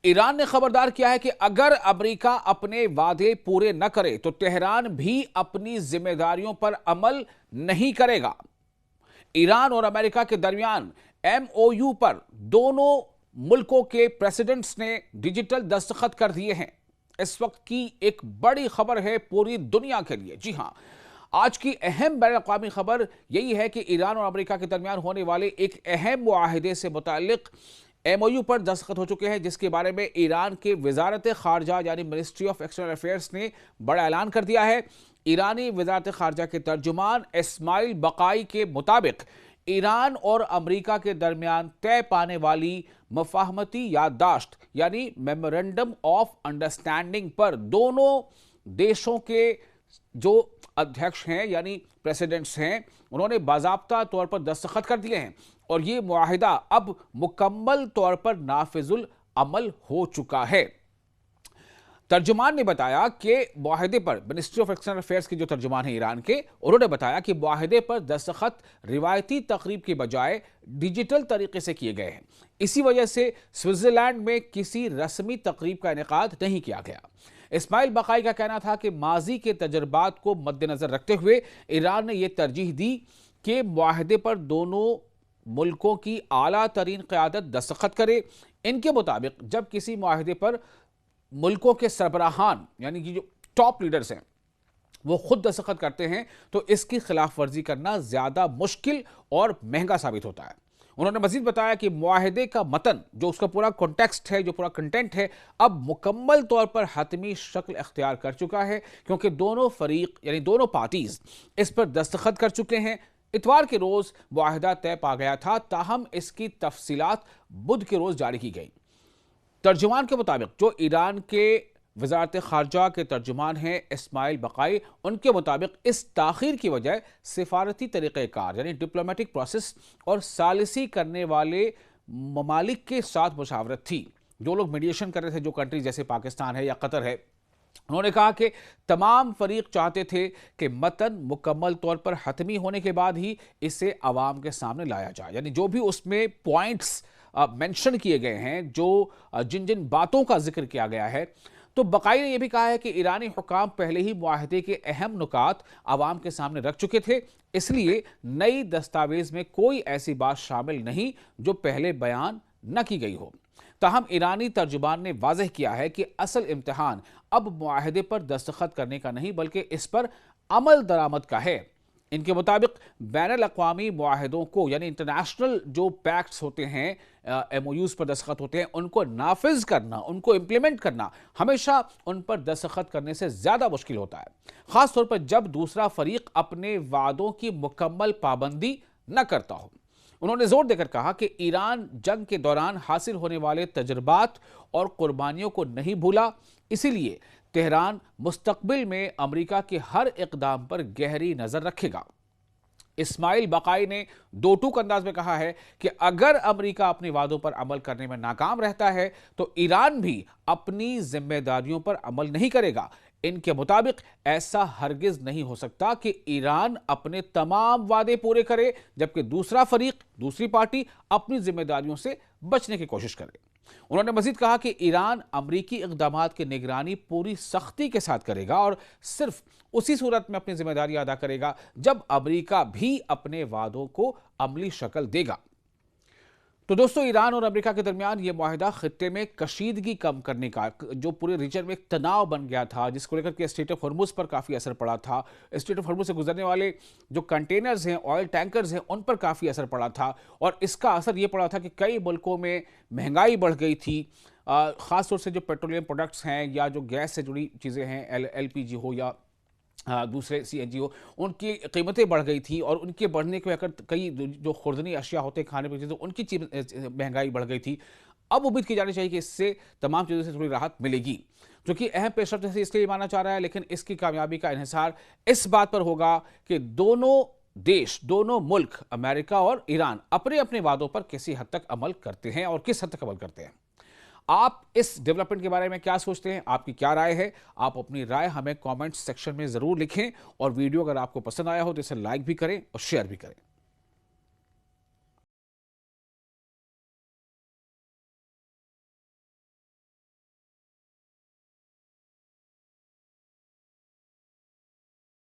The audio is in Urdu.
ایران نے خبردار کیا ہے کہ اگر امریکہ اپنے وعدے پورے نہ کرے تو تہران بھی اپنی ذمہ داریوں پر عمل نہیں کرے گا۔ ایران اور امریکہ کے درمیان ایم او یو پر دونوں ملکوں کے پریزیڈنٹس نے ڈیجیٹل دستخط کر دیے ہیں۔ اس وقت کی ایک بڑی خبر ہے پوری دنیا کے لیے۔ جی ہاں، آج کی اہم بین الاقوامی خبر یہی ہے کہ ایران اور امریکہ کے درمیان ہونے والے ایک اہم معاہدے سے متعلق ایم او یو پر دستخط ہو چکے ہیں، جس کے بارے میں ایران کے وزارت خارجہ یعنی منسٹری آف ایکسٹرنل افیئرز نے بڑا اعلان کر دیا ہے۔ ایرانی وزارت خارجہ کے ترجمان اسماعیل بقائی کے مطابق ایران اور امریکہ کے درمیان طے پانے والی مفاہمتی یادداشت یعنی میمورنڈم آف انڈرسٹینڈنگ پر دونوں دیشوں کے جو ادھیکش ہیں یعنی پریزیڈنٹس ہیں، انہوں نے باضابطہ طور پر دستخط کر دیے ہیں اور یہ معاہدہ اب مکمل طور پر نافذ العمل ہو چکا ہے۔ ترجمان نے بتایا کہ معاہدے پر منسٹری آف ایکسٹرنل افیئرز کے جو ترجمان ہیں ایران کے، انہوں نے بتایا کہ معاہدے پر دستخط روایتی تقریب کے بجائے ڈیجیٹل طریقے سے کیے گئے ہیں۔ اسی وجہ سے سوئٹزرلینڈ میں کسی رسمی تقریب کا انعقاد نہیں کیا گیا۔ اسماعیل بقائی کا کہنا تھا کہ ماضی کے تجربات کو مد نظر رکھتے ہوئے ایران نے یہ ترجیح دی کہ معاہدے پر دونوں ملکوں کی اعلیٰ ترین قیادت دستخط کرے۔ ان کے مطابق جب کسی معاہدے پر ملکوں کے سربراہان یعنی کہ جو ٹاپ لیڈرز ہیں وہ خود دستخط کرتے ہیں تو اس کی خلاف ورزی کرنا زیادہ مشکل اور مہنگا ثابت ہوتا ہے۔ انہوں نے مزید بتایا کہ معاہدے کا متن جو اس کا پورا کانٹیکسٹ ہے، جو پورا کنٹینٹ ہے، اب مکمل طور پر حتمی شکل اختیار کر چکا ہے کیونکہ دونوں فریق یعنی دونوں پارٹیز اس پر دستخط کر چکے ہیں۔ اتوار کے روز معاہدہ طے پا گیا تھا، تاہم اس کی تفصیلات بدھ کے روز جاری کی گئی۔ ترجمان کے مطابق جو ایران کے وزارت خارجہ کے ترجمان ہیں اسماعیل بقائی، ان کے مطابق اس تاخیر کی وجہ سفارتی طریقہ کار یعنی ڈپلومیٹک پروسیس اور ثالثی کرنے والے ممالک کے ساتھ مشاورت تھی۔ جو لوگ میڈیشن کر رہے تھے، جو کنٹریز جیسے پاکستان ہے یا قطر ہے، انہوں نے کہا کہ تمام فریق چاہتے تھے کہ متن مکمل طور پر حتمی ہونے کے بعد ہی اسے عوام کے سامنے لایا جائے، یعنی جو بھی اس میں پوائنٹس مینشن کیے گئے ہیں، جو جن باتوں کا ذکر کیا گیا ہے۔ تو بقائی نے یہ بھی کہا ہے کہ ایرانی حکام پہلے ہی معاہدے کے اہم نکات عوام کے سامنے رکھ چکے تھے، اس لیے نئی دستاویز میں کوئی ایسی بات شامل نہیں جو پہلے بیان نہ کی گئی ہو۔ تاہم ایرانی ترجمان نے واضح کیا ہے کہ اصل امتحان اب معاہدے پر دستخط کرنے کا نہیں بلکہ اس پر عمل درآمد کا ہے۔ ان کے مطابق بین الاقوامی معاہدوں کو یعنی انٹرنیشنل جو پیکٹس ہوتے ہیں، ایم او یوز پر دستخط ہوتے ہیں، ان کو نافذ کرنا، ان کو امپلیمنٹ کرنا ہمیشہ ان پر دستخط کرنے سے زیادہ مشکل ہوتا ہے، خاص طور پر جب دوسرا فریق اپنے وعدوں کی مکمل پابندی نہ کرتا ہو۔ انہوں نے زور دے کر کہا کہ ایران جنگ کے دوران حاصل ہونے والے تجربات اور قربانیوں کو نہیں بھولا، اسی لیے تہران مستقبل میں امریکہ کے ہر اقدام پر گہری نظر رکھے گا۔ اسماعیل بقائی نے دو ٹوک انداز میں کہا ہے کہ اگر امریکہ اپنے وعدوں پر عمل کرنے میں ناکام رہتا ہے تو ایران بھی اپنی ذمہ داریوں پر عمل نہیں کرے گا۔ ان کے مطابق ایسا ہرگز نہیں ہو سکتا کہ ایران اپنے تمام وعدے پورے کرے جبکہ دوسرا فریق، دوسری پارٹی اپنی ذمہ داریوں سے بچنے کی کوشش کرے۔ انہوں نے مزید کہا کہ ایران امریکی اقدامات کی نگرانی پوری سختی کے ساتھ کرے گا اور صرف اسی صورت میں اپنی ذمہ داری ادا کرے گا جب امریکہ بھی اپنے وعدوں کو عملی شکل دے گا۔ تو دوستو، ایران اور امریکہ کے درمیان یہ معاہدہ خطے میں کشیدگی کم کرنے کا، جو پورے ریجن میں ایک تناؤ بن گیا تھا جس کو لے کر کے اسٹریٹ آف ہرمز پر کافی اثر پڑا تھا، اسٹریٹ آف ہرمز سے گزرنے والے جو کنٹینرز ہیں، آئل ٹینکرز ہیں، ان پر کافی اثر پڑا تھا اور اس کا اثر یہ پڑا تھا کہ کئی ملکوں میں مہنگائی بڑھ گئی تھی، خاص طور سے جو پیٹرولیم پروڈکٹس ہیں یا جو گیس سے جڑی چیزیں ہیں، ایل پی جی ہو یا دوسرے سی این جی ہو، ان کی قیمتیں بڑھ گئی تھی اور ان کے بڑھنے کے وقت کئی جو خوردنی اشیاء ہوتے ہیں کھانے پینے، ان کی مہنگائی بڑھ گئی تھی۔ اب امید کی جانی چاہیے کہ اس سے تمام چیزوں سے تھوڑی راحت ملے گی، جو کہ اہم پیش رفت ہے، اس لیے مانا چاہ رہا ہے، لیکن اس کی کامیابی کا انحصار اس بات پر ہوگا کہ دونوں دیش، دونوں ملک امریکہ اور ایران اپنے اپنے وعدوں پر کسی حد تک عمل کرتے ہیں اور کس حد تک عمل کرتے ہیں۔ آپ اس ڈیولپمنٹ کے بارے میں کیا سوچتے ہیں؟ آپ کی کیا رائے ہے؟ آپ اپنی رائے ہمیں کامنٹ سیکشن میں ضرور لکھیں اور ویڈیو اگر آپ کو پسند آیا ہو تو اسے لائک بھی کریں اور شیئر بھی کریں۔